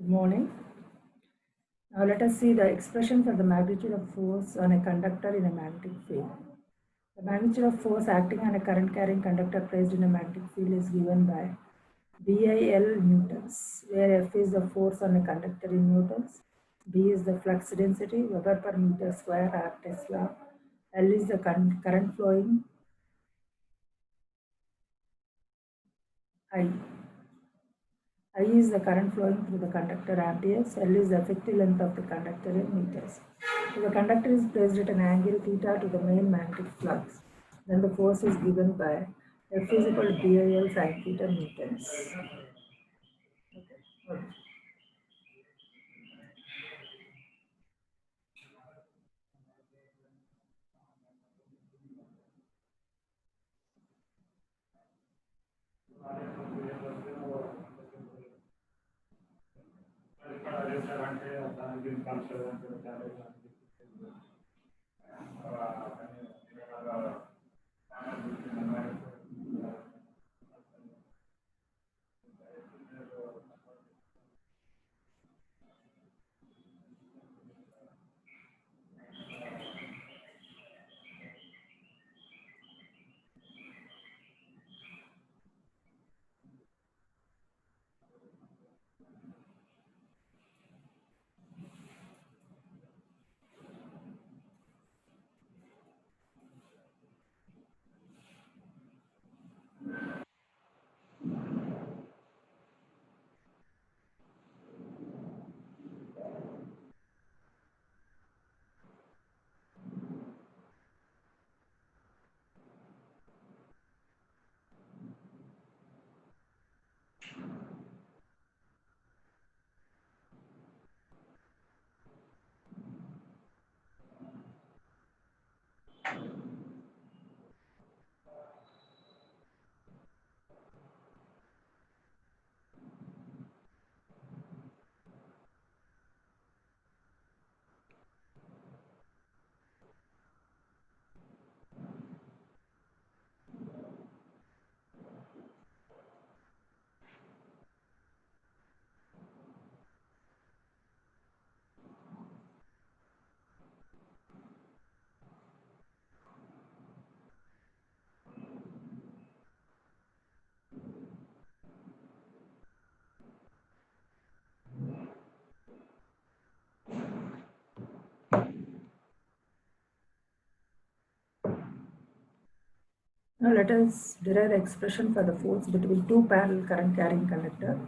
morning. Now let us see the expression for the magnitude of force on a conductor in a magnetic field. The magnitude of force acting on a current carrying conductor placed in a magnetic field is given by BIL newtons, where F is the force on a conductor in newtons, B is the flux density, Weber per meter square or Tesla, L is the current flowing, I is the current flowing through the conductor amperes, L is the effective length of the conductor in meters. If the conductor is placed at an angle theta to the main magnetic flux, then the force is given by F is equal to BIL sin theta newtons. Okay. Now let us derive the expression for the force between two parallel current carrying conductors.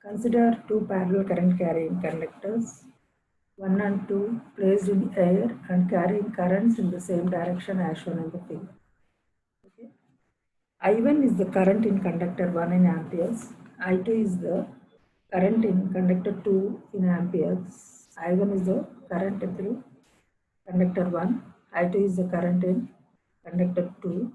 Consider two parallel current carrying conductors, 1 and 2, placed in air and carrying currents in the same direction as shown in the figure. Okay. I1 is the current in conductor 1 in amperes. I2 is the current in conductor 2 in amperes. I1 is the current through conductor 1. I2 is the current in conductor 2.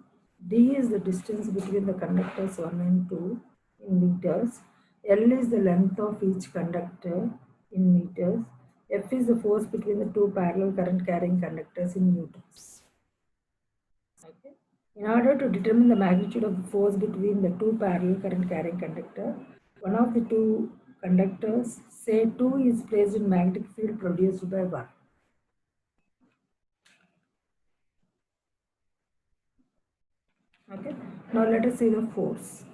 D is the distance between the conductors 1 and 2 in meters. L is the length of each conductor in meters. F is the force between the two parallel current carrying conductors in newtons. Okay. In order to determine the magnitude of the force between the two parallel current carrying conductor, one of the two conductors, say 2, is placed in magnetic field produced by 1. Okay. Now let us see the force.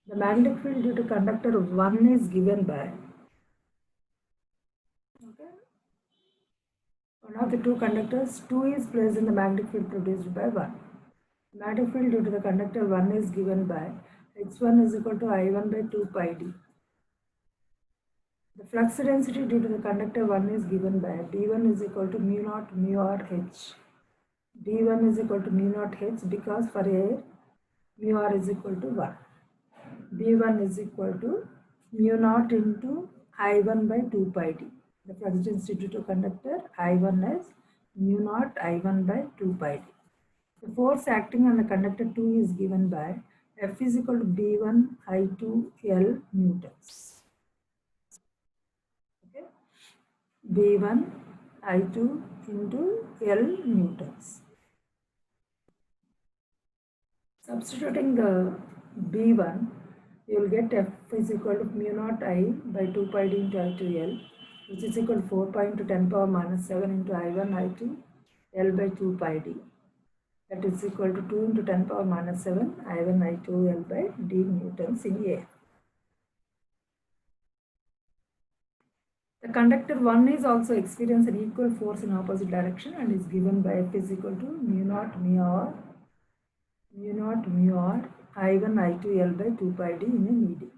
The magnetic field due to conductor 1 is given by, okay, one of the two conductors, 2 is placed in the magnetic field produced by 1. Magnetic field due to the conductor 1 is given by H1 is equal to I1 by 2 pi d. The flux density due to the conductor 1 is given by B1 is equal to mu naught mu r h. B1 is equal to mu naught h because for air mu r is equal to 1. B1 is equal to mu naught into I1 by 2 pi d. The flux density due to conductor I1 is mu naught I1 by 2 pi d. The force acting on the conductor 2 is given by F is equal to B1 I2 L newtons. Okay. B1 I2 into L newtons. Substituting the B1 you will get F is equal to mu naught I by 2 pi d into I to L, which is equal to 4 pi into 10 power minus 7 into I1 I2 L by 2 pi d. That is equal to 2 into 10 power minus 7 I1 I2 L by d newtons in A. The conductor 1 is also experience an equal force in opposite direction and is given by F is equal to mu naught mu r I1 I2 L by 2 pi d in an ED.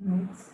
Next.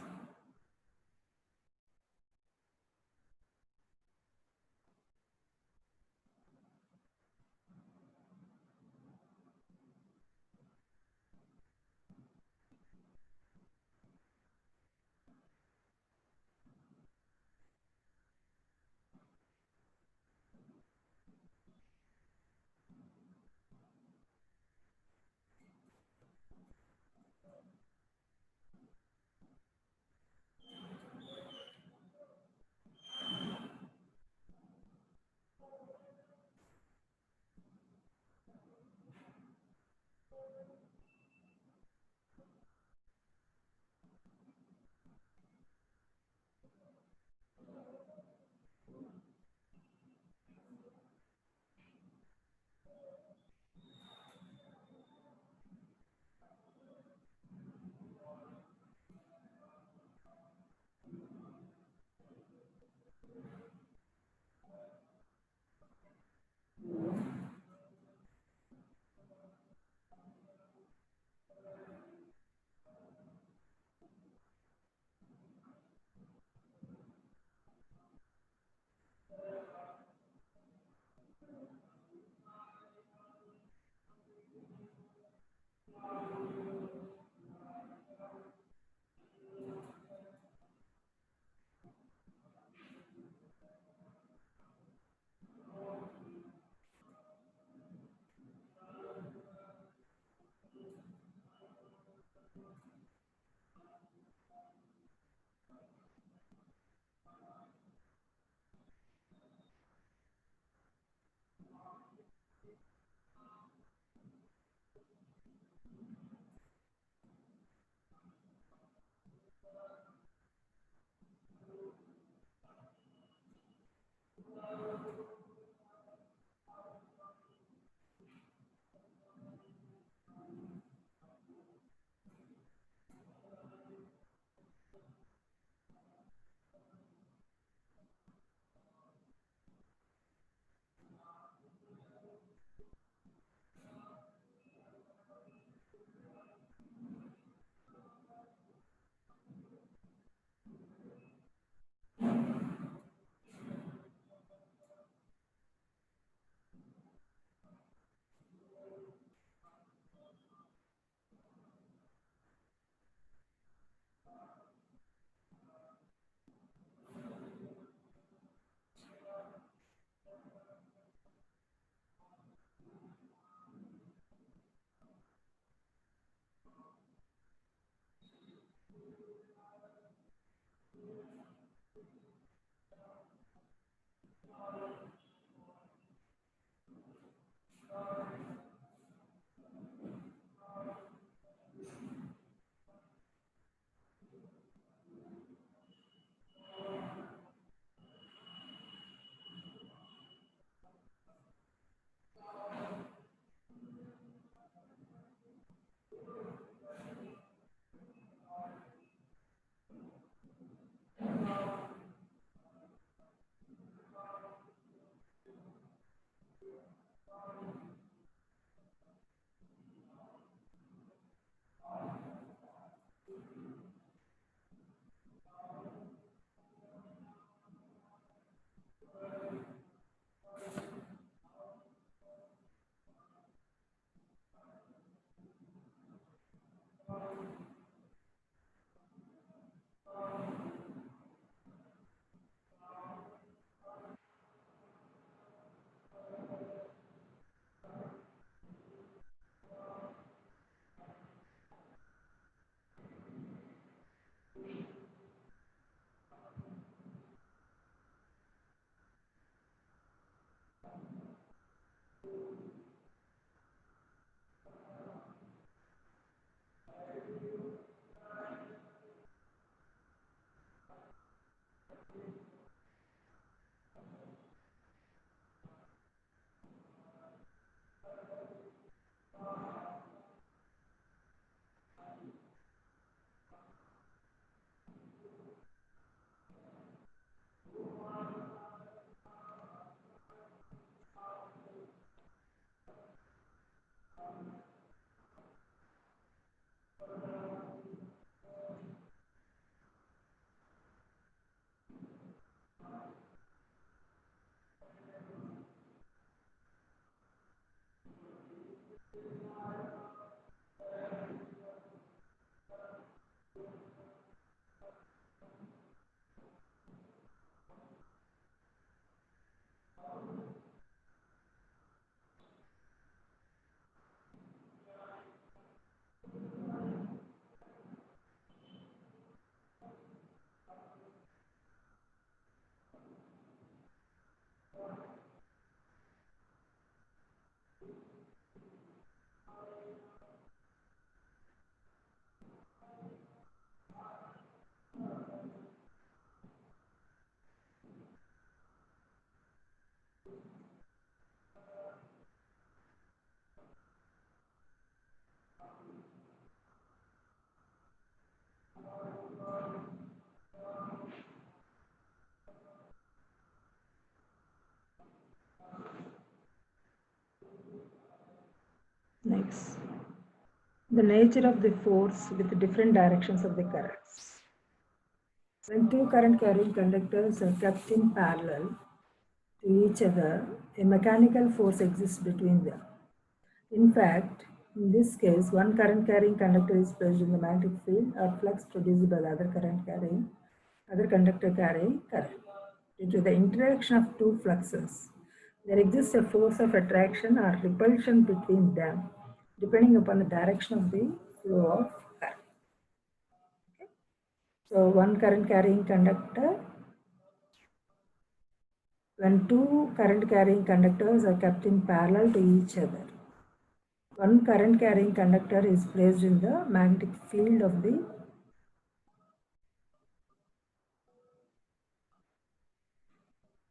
Next, the nature of the force with different directions of the currents. When two current carrying conductors are kept in parallel to each other, a mechanical force exists between them. In fact, in this case, one current carrying conductor is placed in the magnetic field or flux produced by the other conductor carrying current. Due to the interaction of two fluxes, there exists a force of attraction or repulsion between them, depending upon the direction of the flow of current. Okay. So, one current carrying conductor, when two current carrying conductors are kept in parallel to each other, one current carrying conductor is placed in the magnetic field of the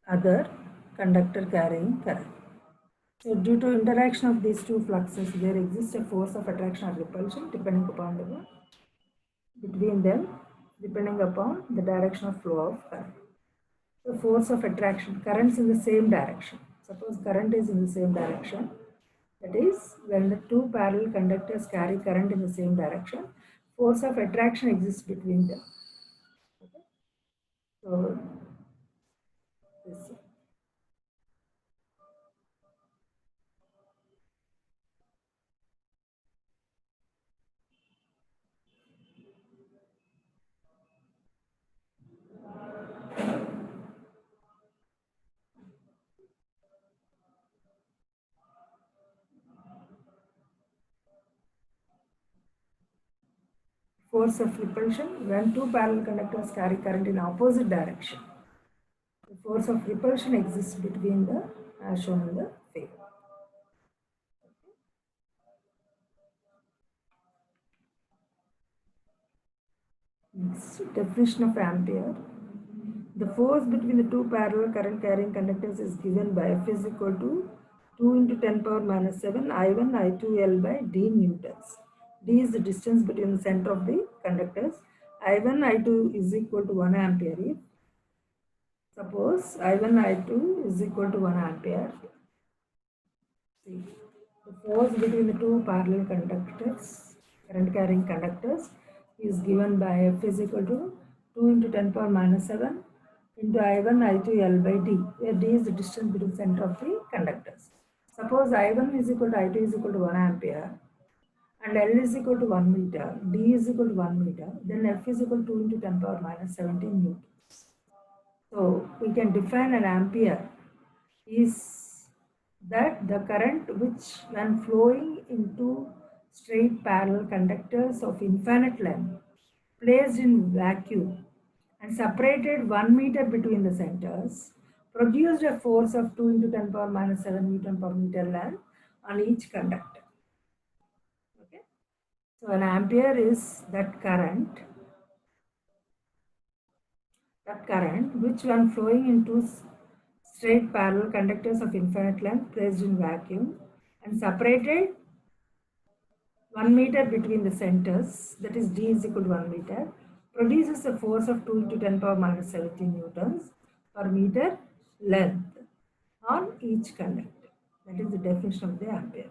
other conductor carrying current. So due to interaction of these two fluxes, there exists a force of attraction or repulsion depending upon between them, depending upon the direction of flow of current. The force of attraction, currents in the same direction. Suppose current is in the same direction. That is, when the two parallel conductors carry current in the same direction, force of attraction exists between them. Okay. So this. Force of repulsion, when two parallel conductors carry current in opposite direction, the force of repulsion exists between the, as shown in the figure. Next, definition of ampere. The force between the two parallel current carrying conductors is given by F is equal to 2 into 10 power minus 7 I1 I2 L by D newtons. D is the distance between the center of the conductors. I1 I2 is equal to 1 ampere if suppose I1 I2 is equal to 1 ampere. See, the force between the two parallel conductors, current carrying conductors, is given by F is equal to 2 into 10 power minus 7 into I1 I2 L by D, where D is the distance between center of the conductors. Suppose I1 is equal to I2 is equal to 1 ampere and L is equal to 1 meter, D is equal to 1 meter, then F is equal to 2 into 10 power minus 17 newtons. So we can define an ampere is that the current which when flowing into straight parallel conductors of infinite length placed in vacuum and separated 1 meter between the centers produced a force of 2 into 10 power minus 7 Newton per meter length on each conductor. Okay. So an ampere is that current which when flowing into straight parallel conductors of infinite length placed in vacuum and separated 1 meter between the centers, that is d is equal to 1 meter, produces a force of 2 into 10 power minus 17 newtons per meter length on each conductor. That is the definition of the ampere.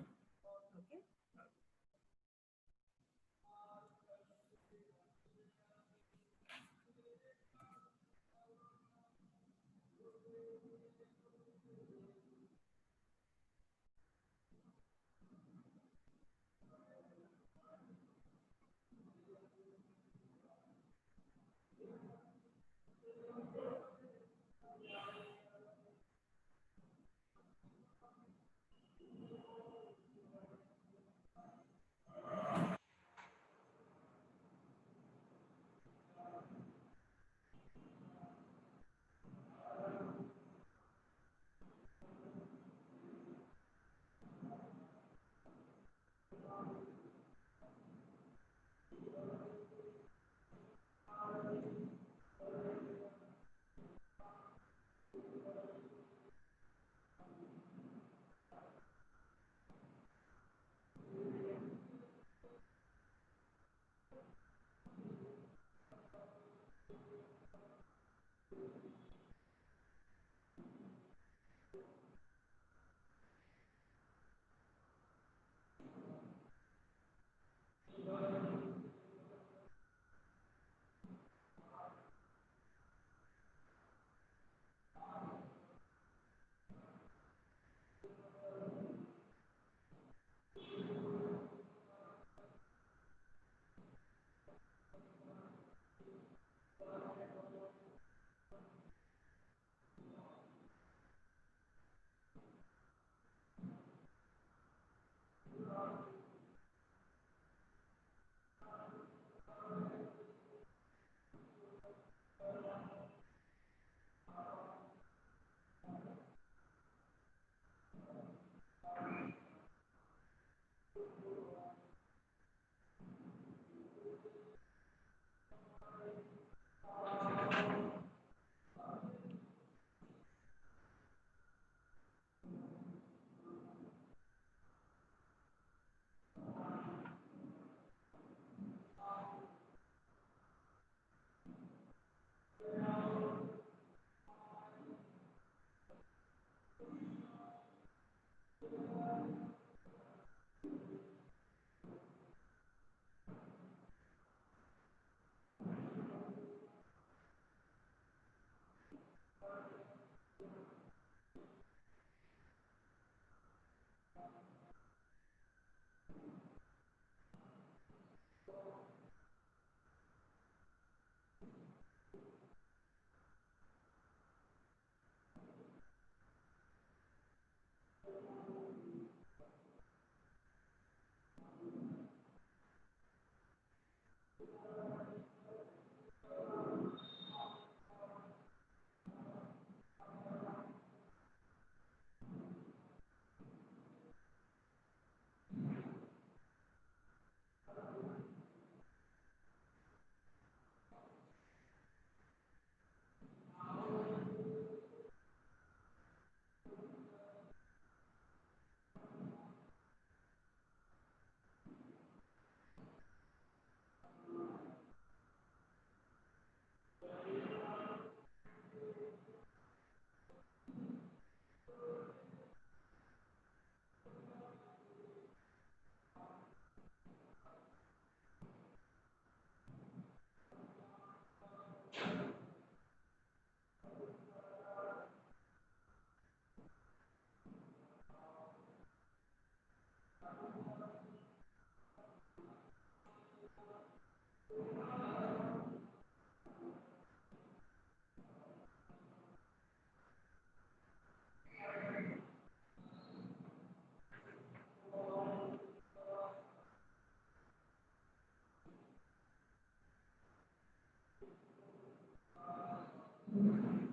Okay.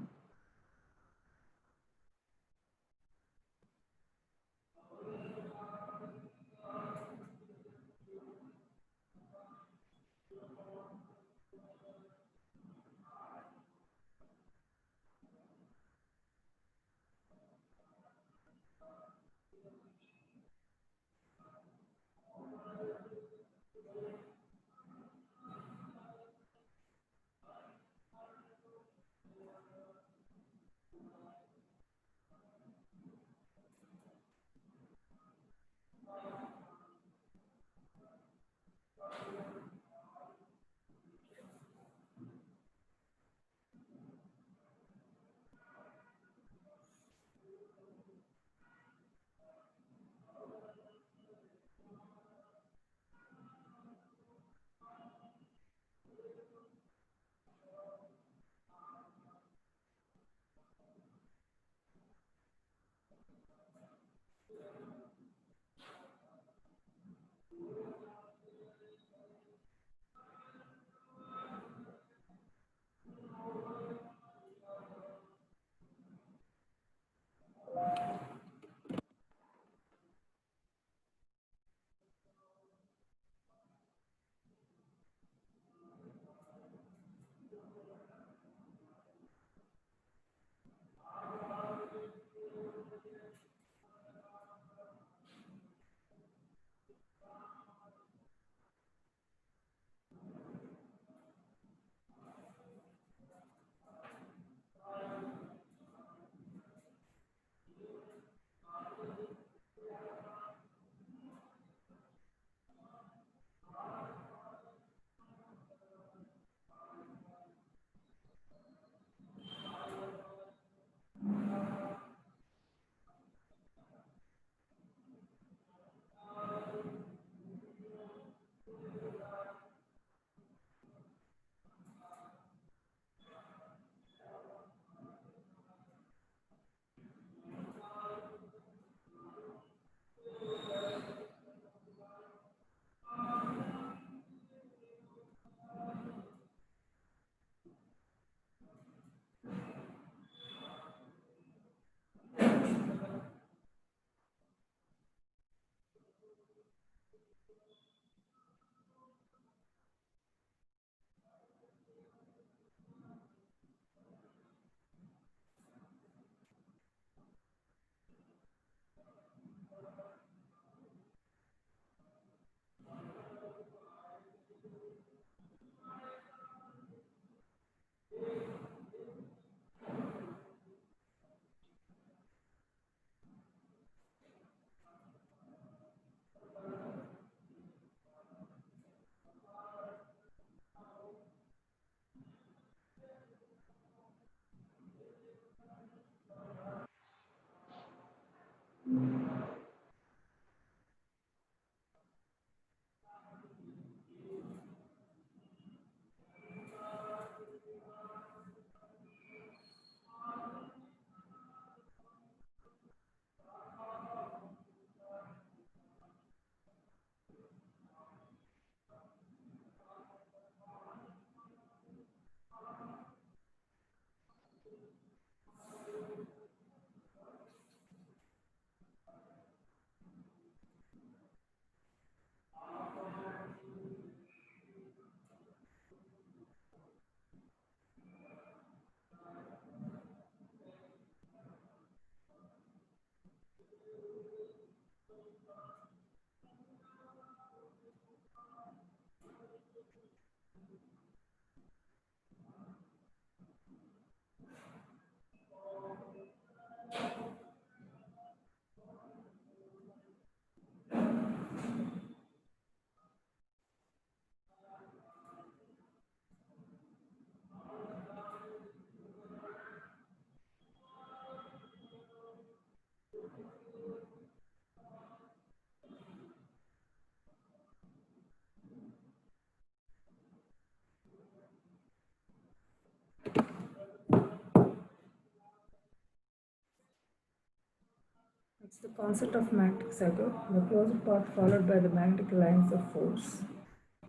It's the concept of magnetic circuit, the closed path followed by the magnetic lines of force.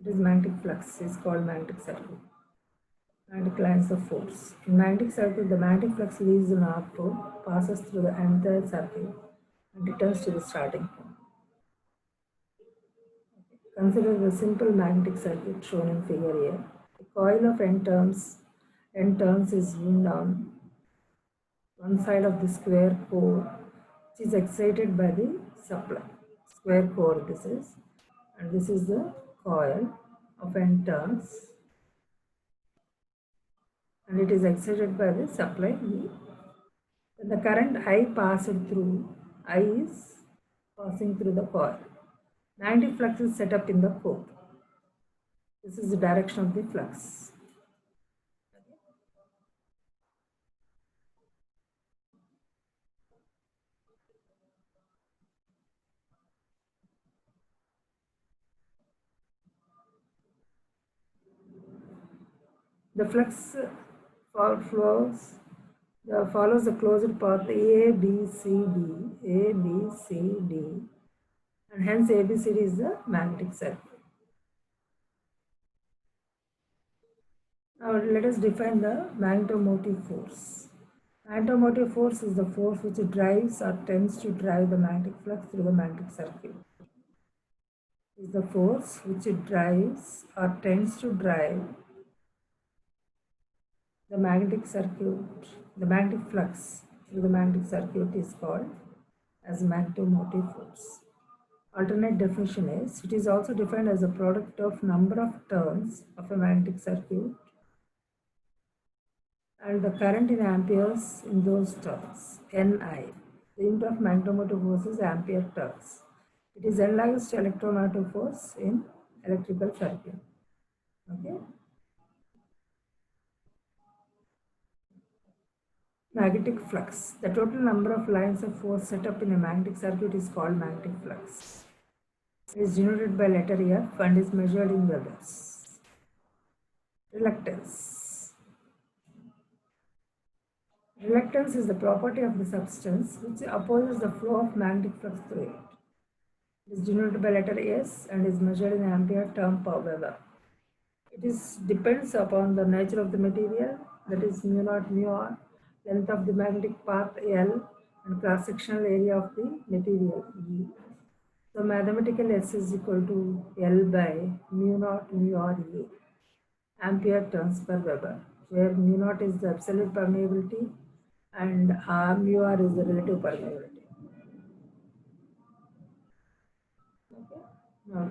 It is magnetic flux is called magnetic circuit. Magnetic lines of force. In magnetic circuit, the magnetic flux leaves the north pole, passes through the entire circuit, and returns to the starting point. Consider the simple magnetic circuit shown in figure here. A coil of n turns is wound on one side of the square core, which is excited by the supply. Square core this is, and this is the coil of n turns, and it is excited by the supply E. When the current I passed through, I is passing through the coil. Magnetic flux is set up in the core. This is the direction of the flux. The flux follows the closed path A, B, C, D, A, B, C, D, and hence ABCD is the magnetic circuit. Now let us define the magnetomotive force. Magnetomotive force is the force which drives or tends to drive the magnetic flux through the magnetic circuit. Is the force which drives or tends to drive the magnetic circuit, the magnetic flux through the magnetic circuit is called as magnetomotive force. Alternate definition is, it is also defined as a product of number of turns of a magnetic circuit and the current in amperes in those turns, Ni. The unit of magnetomotive force is ampere turns. It is analogous to electromagnetic force in electrical circuit. Okay. Magnetic flux. The total number of lines of force set up in a magnetic circuit is called magnetic flux. It is denoted by letter F and is measured in webers. Reluctance. Reluctance is the property of the substance which opposes the flow of magnetic flux through it. It is denoted by letter S and is measured in ampere term per Weber. It depends upon the nature of the material, that is mu naught mu r, length of the magnetic path L, and cross-sectional area of the material E. So mathematical S is equal to L by mu naught mu r E, ampere turns per Weber, where mu naught is the absolute permeability and mu r is the relative permeability. Okay, now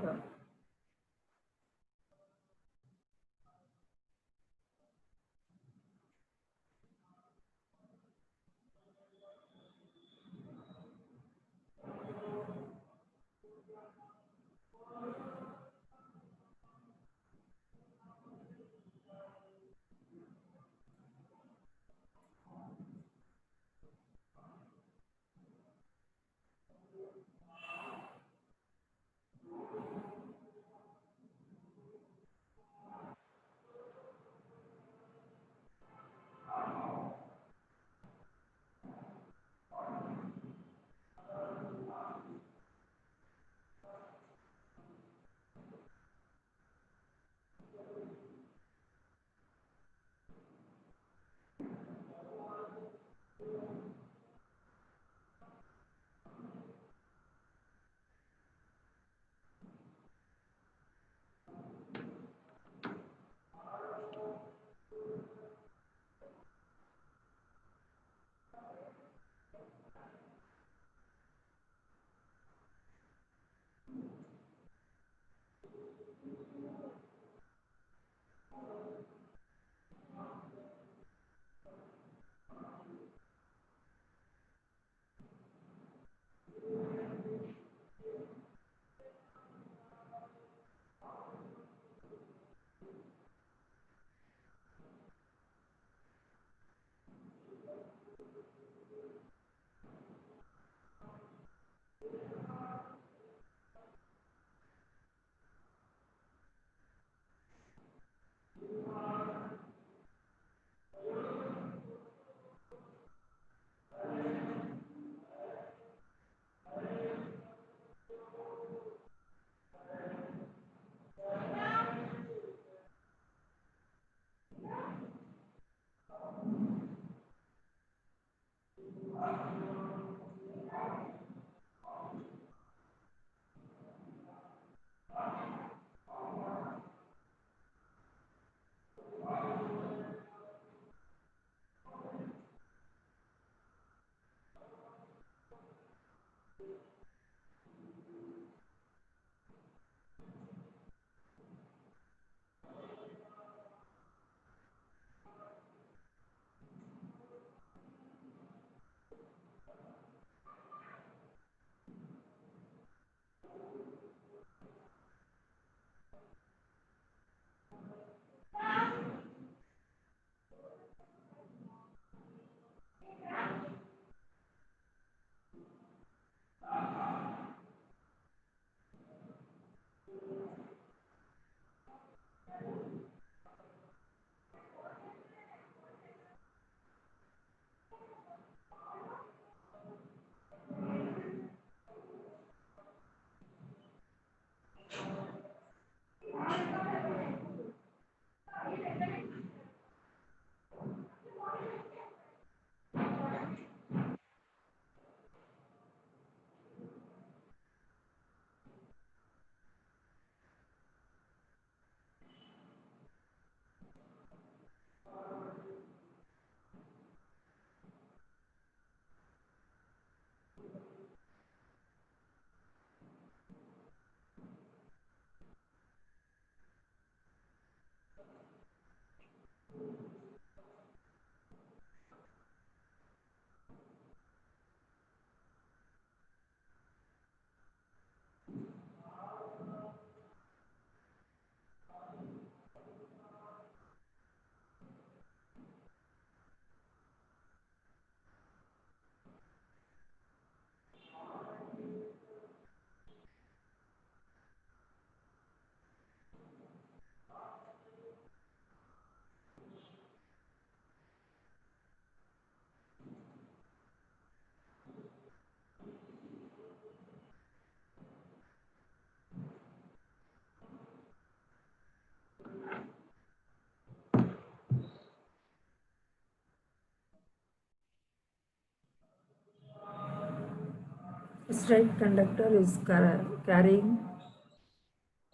straight conductor is carrying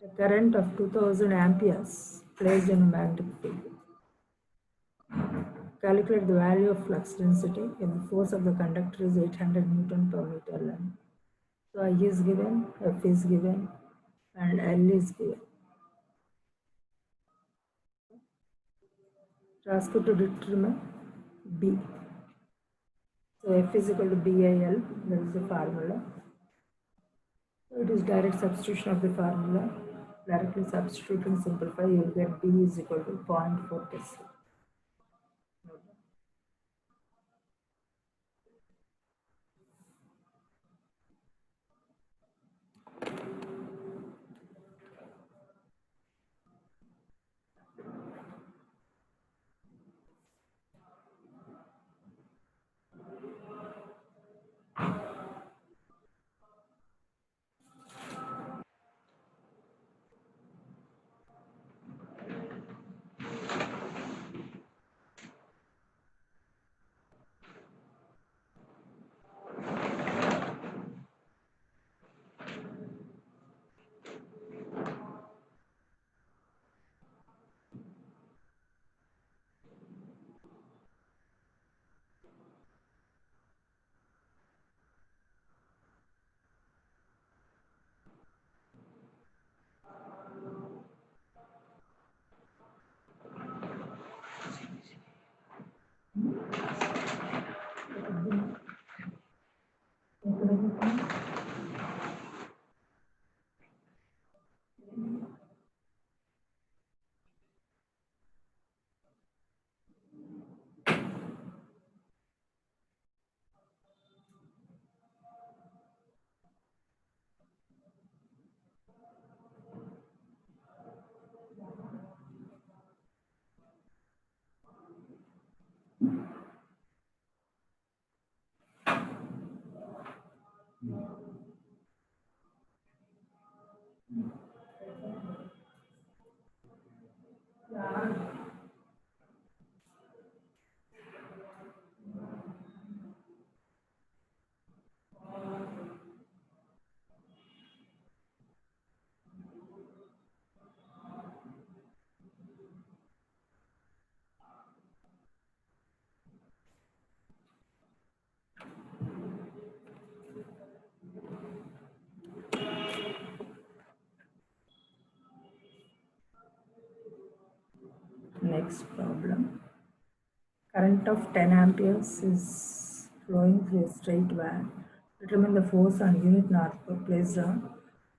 a current of 2000 amperes placed in a magnetic field. Calculate the value of flux density if the force of the conductor is 800 Newton per meter length. So I is given, F is given, and L is given. Ask you to determine B. So F is equal to BIL, that is the formula. So it is direct substitution of the formula. Directly substitute and simplify, you will get B is equal to 0.4 Tesla. Next problem. Current of 10 amperes is flowing through a straight wire. Determine the force on unit north placed on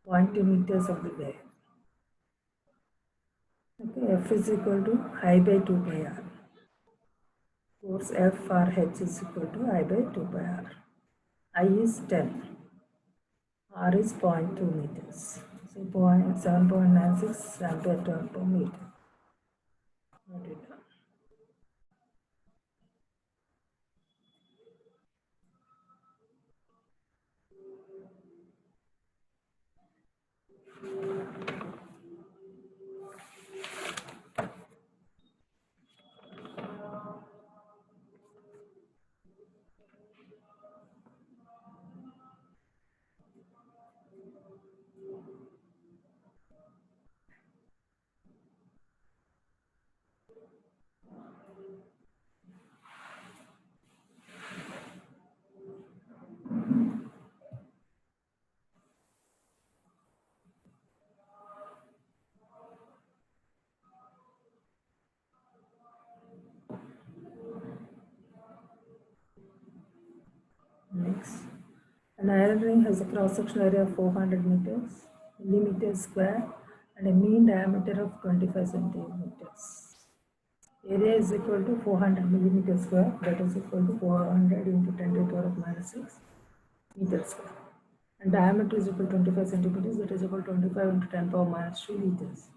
0.2 meters of the wire. Okay, F is equal to I by 2 pi r. Force F for H is equal to I by 2 pi r. I is 10. R is 0.2 meters. So 7.96 ampere turn per meter. Note it down. Next, an iron ring has a cross-sectional area of 400 millimeters square and a mean diameter of 25 centimeters. Area is equal to 400 millimeters square, that is equal to 400 into 10 to the power of minus 6 meters square. And diameter is equal to 25 centimeters, that is equal to 25 into 10 power minus 2 liters.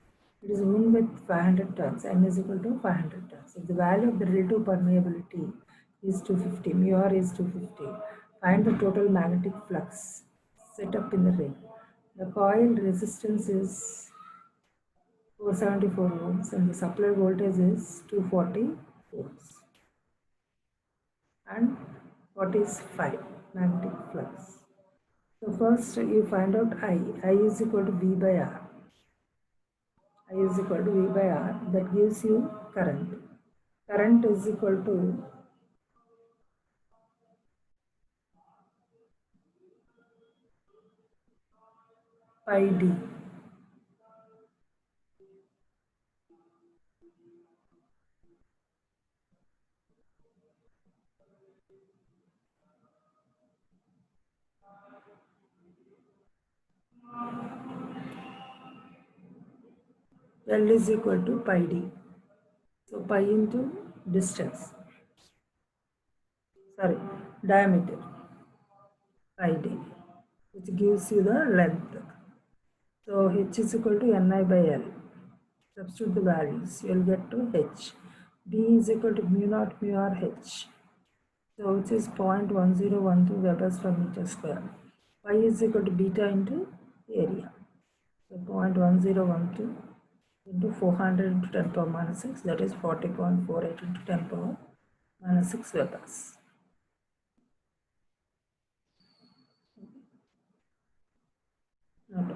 It is wound with 500 turns, N is equal to 500 turns. If the value of the relative permeability is 250, mu r is 250, find the total magnetic flux set up in the ring. The coil resistance is 474 volts and the supply voltage is 240 volts. And what is phi? Magnetic flux. So first you find out I is equal to V by R. I is equal to V by R, that gives you current. Current is equal to pi D. L is equal to pi D. So pi into distance, sorry, diameter, pi D, which gives you the length. So H is equal to Ni by L. Substitute the values, you will get to H. D is equal to mu naught mu R H. So which is 0.1012 Webers per meter square. Pi is equal to beta into area. So 0.1012 into 400 into 10 power minus 6, that is 40.48 into 10 power minus 6 Webers. Note.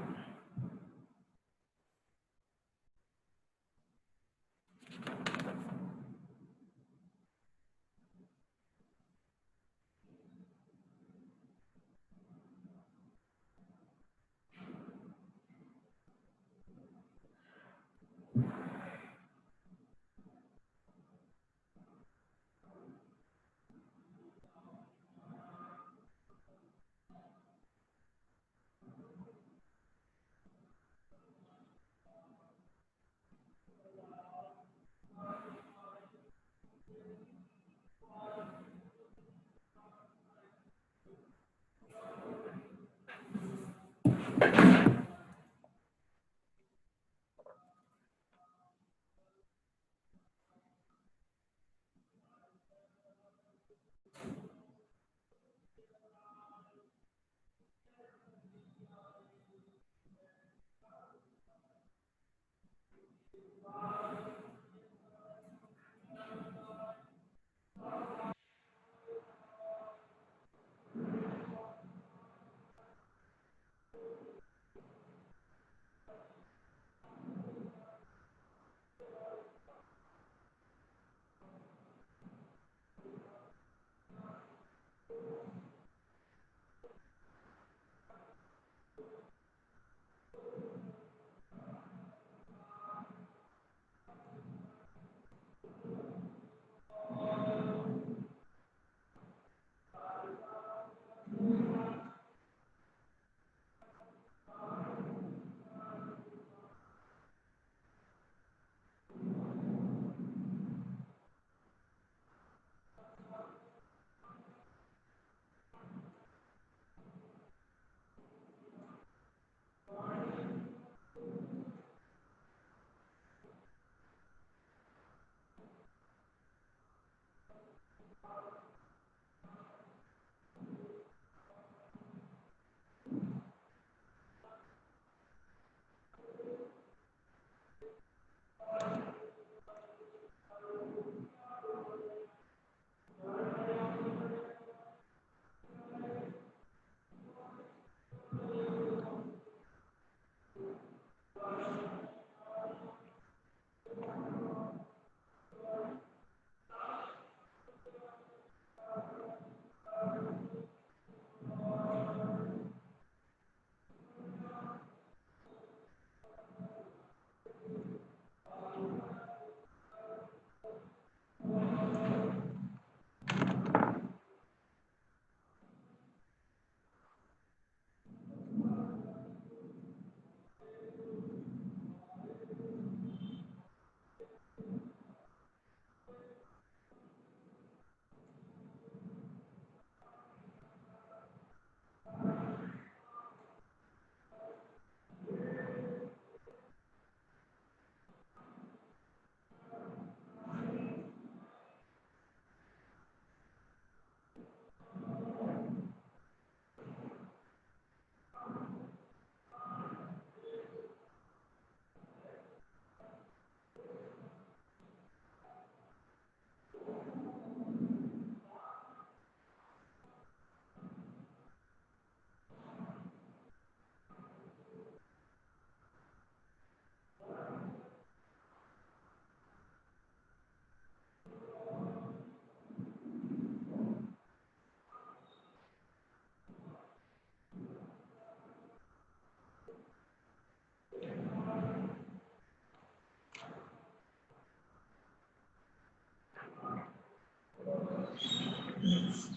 Next.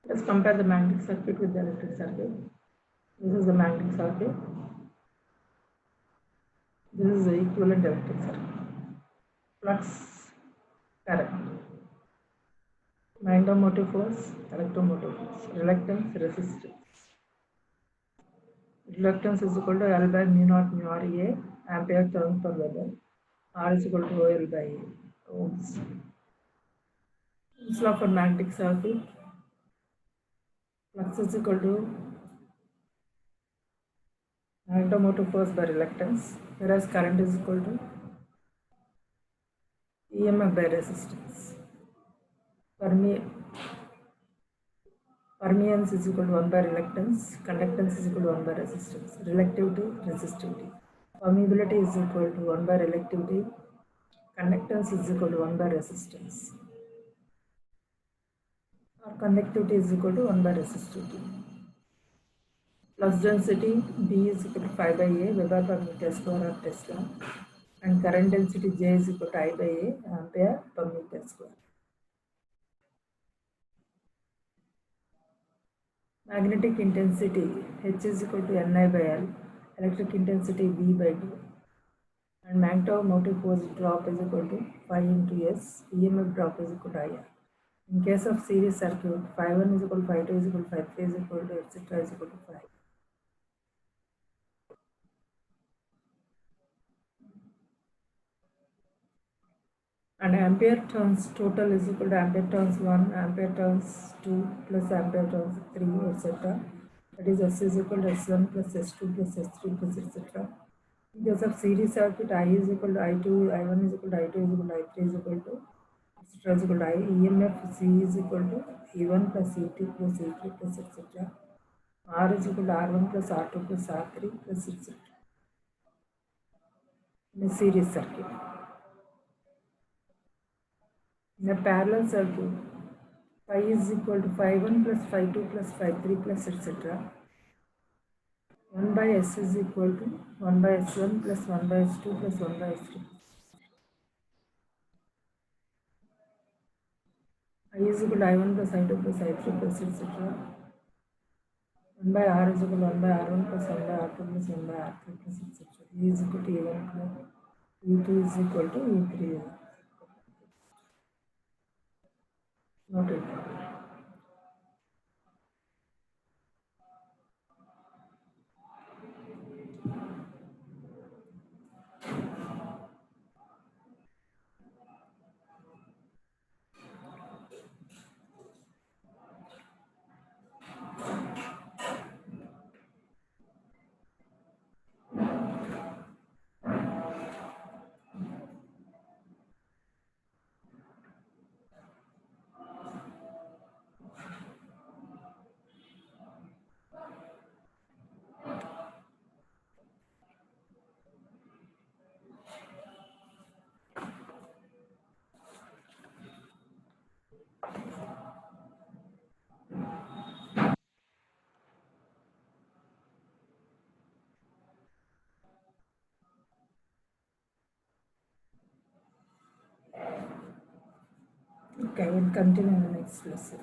Let's compare the magnetic circuit with the electric circuit. This is the magnetic circuit. This is the equivalent electric circuit. Flux, current, magnetomotive force, electromotive force, reluctance, resistance. Reluctance is equal to L by mu naught mu RA, ampere turns per Weber. R is equal to OL by ohms. Ohm's law for magnetic circuit. Flux is equal to magnetomotive force by reluctance, whereas current is equal to EMF by resistance. Permeance is equal to 1 by reluctance, conductance is equal to 1 by resistance, relectivity, resistivity. Permeability is equal to 1 by relectivity, conductance is equal to 1 by resistance, or conductivity is equal to 1 by resistivity. Flux density B is equal to 5 by A, Weber per meter square or Tesla, and current density J is equal to I by A, ampere per meter square. Magnetic intensity H is equal to Ni by L, electric intensity V by D, and magnetomotive force drop is equal to phi into S, EMF drop is equal to IR. In case of series circuit, phi 1 is equal to phi 2 is equal to phi 3 is equal to etc. is equal to phi. And ampere turns total is equal to ampere turns 1, ampere turns 2 plus ampere turns 3, etc. That is S is equal to S1 plus S2 plus S3 plus etc. In case of series circuit, I is equal to I2, I1 is equal to I2 is equal to I3 is equal to etc. is equal to I. EMF C is equal to E1 plus E2 plus E3 plus etc. R is equal to R1 plus R2 plus R3 plus etc. In a series circuit. In a parallel circuit, phi is equal to phi 1 plus phi 2 plus phi 3 plus etc. 1 by S is equal to 1 by S1 plus 1 by S2 plus 1 by S3. I is equal to I1 plus I2 plus I3 plus etc. 1 by R is equal to 1 by R1 plus 1 by R2 plus 1 by R3 plus etc. E is equal to E1 plus E2 is equal to E3. Noted. Okay, we'll continue in the next lesson.